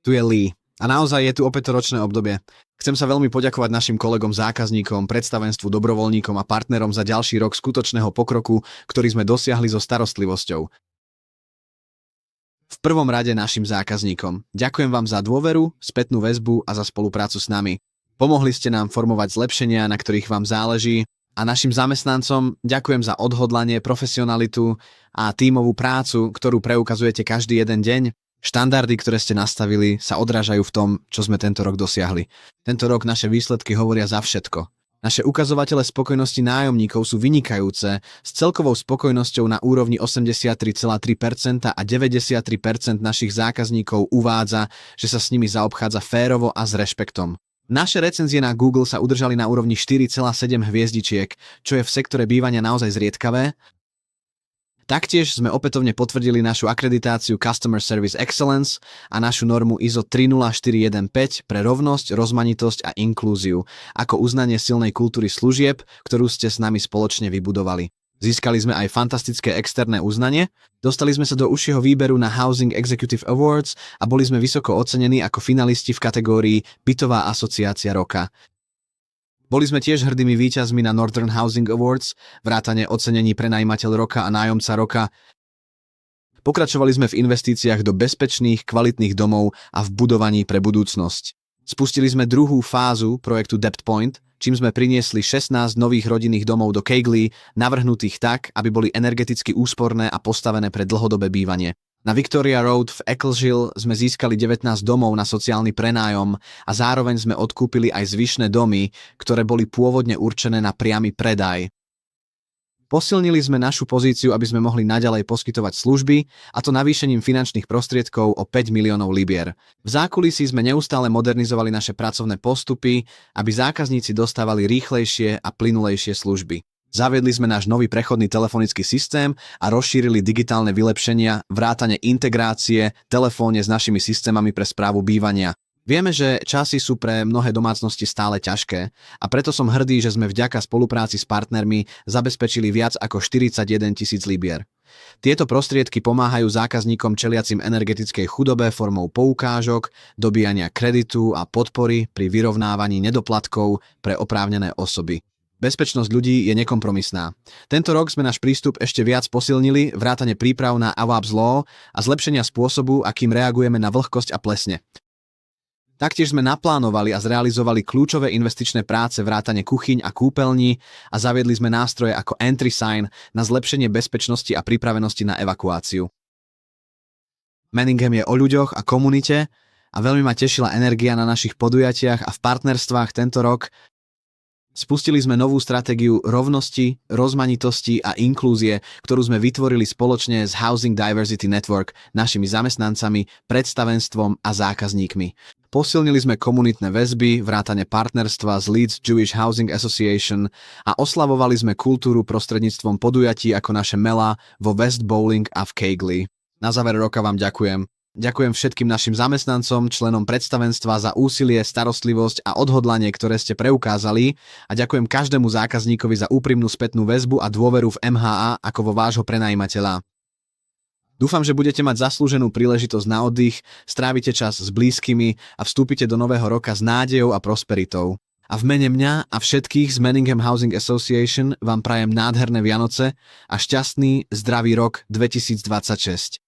Tu je Lee. A naozaj je tu opäť ročné obdobie. Chcem sa veľmi poďakovať našim kolegom zákazníkom, predstavenstvu, dobrovoľníkom a partnerom za ďalší rok skutočného pokroku, ktorý sme dosiahli so starostlivosťou. V prvom rade našim zákazníkom. Ďakujem vám za dôveru, spätnú väzbu a za spoluprácu s nami. Pomohli ste nám formovať zlepšenia, na ktorých vám záleží. A našim zamestnancom ďakujem za odhodlanie, profesionalitu a tímovú prácu, ktorú preukazujete každý jeden deň. Štandardy, ktoré ste nastavili, sa odrážajú v tom, čo sme tento rok dosiahli. Tento rok naše výsledky hovoria za všetko. Naše ukazovatele spokojnosti nájomníkov sú vynikajúce, s celkovou spokojnosťou na úrovni 83,3% a 93% našich zákazníkov uvádza, že sa s nimi zaobchádza férovo a s rešpektom. Naše recenzie na Google sa udržali na úrovni 4,7 hviezdičiek, čo je v sektore bývania naozaj zriedkavé. Taktiež sme opätovne potvrdili našu akreditáciu Customer Service Excellence a našu normu ISO 30415 pre rovnosť, rozmanitosť a inklúziu, ako uznanie silnej kultúry služieb, ktorú ste s nami spoločne vybudovali. Získali sme aj fantastické externé uznanie, dostali sme sa do užšieho výberu na Housing Executive Awards a boli sme vysoko ocenení ako finalisti v kategórii Bytová asociácia roka. Boli sme tiež hrdými víťazmi na Northern Housing Awards, vrátane ocenení prenajímateľ roka a nájomca roka. Pokračovali sme v investíciách do bezpečných, kvalitných domov a v budovaní pre budúcnosť. Spustili sme druhú fázu projektu Depth Point, čím sme priniesli 16 nových rodinných domov do Keighley, navrhnutých tak, aby boli energeticky úsporné a postavené pre dlhodobé bývanie. Na Victoria Road v Eccleshill sme získali 19 domov na sociálny prenájom a zároveň sme odkúpili aj zvyšné domy, ktoré boli pôvodne určené na priamy predaj. Posilnili sme našu pozíciu, aby sme mohli naďalej poskytovať služby, a to navýšením finančných prostriedkov o 5 miliónov libier. V zákulisí sme neustále modernizovali naše pracovné postupy, aby zákazníci dostávali rýchlejšie a plynulejšie služby. Zaviedli sme náš nový prechodný telefonický systém a rozšírili digitálne vylepšenia, vrátane integrácie telefónne s našimi systémami pre správu bývania. Vieme, že časy sú pre mnohé domácnosti stále ťažké a preto som hrdý, že sme vďaka spolupráci s partnermi zabezpečili viac ako 41 000 libier. Tieto prostriedky pomáhajú zákazníkom čeliacim energetickej chudobe formou poukážok, dobíjania kreditu a podpory pri vyrovnávaní nedoplatkov pre oprávnené osoby. Bezpečnosť ľudí je nekompromisná. Tento rok sme náš prístup ešte viac posilnili, vrátane príprav na Awaab's Law a zlepšenia spôsobu, akým reagujeme na vlhkosť a plesne. Taktiež sme naplánovali a zrealizovali kľúčové investičné práce vrátane kuchyň a kúpeľní a zaviedli sme nástroje ako Entry Sign na zlepšenie bezpečnosti a pripravenosti na evakuáciu. Manningham je o ľuďoch a komunite a veľmi ma tešila energia na našich podujatiach a v partnerstvách tento rok. Spustili sme novú stratégiu rovnosti, rozmanitosti a inklúzie, ktorú sme vytvorili spoločne s Housing Diversity Network, našimi zamestnancami, predstavenstvom a zákazníkmi. Posilnili sme komunitné väzby, vrátane partnerstva s Leeds Jewish Housing Association a oslavovali sme kultúru prostredníctvom podujatí ako naše Mela vo West Bowling a v Keighley. Na záver roka vám ďakujem. Ďakujem všetkým našim zamestnancom, členom predstavenstva za úsilie, starostlivosť a odhodlanie, ktoré ste preukázali, a ďakujem každému zákazníkovi za úprimnú spätnú väzbu a dôveru v MHA ako vo vášho prenajímateľa. Dúfam, že budete mať zaslúženú príležitosť na oddych, strávite čas s blízkymi a vstúpite do nového roka s nádejou a prosperitou. A v mene mňa a všetkých z Manningham Housing Association vám prajem nádherné Vianoce a šťastný, zdravý rok 2026.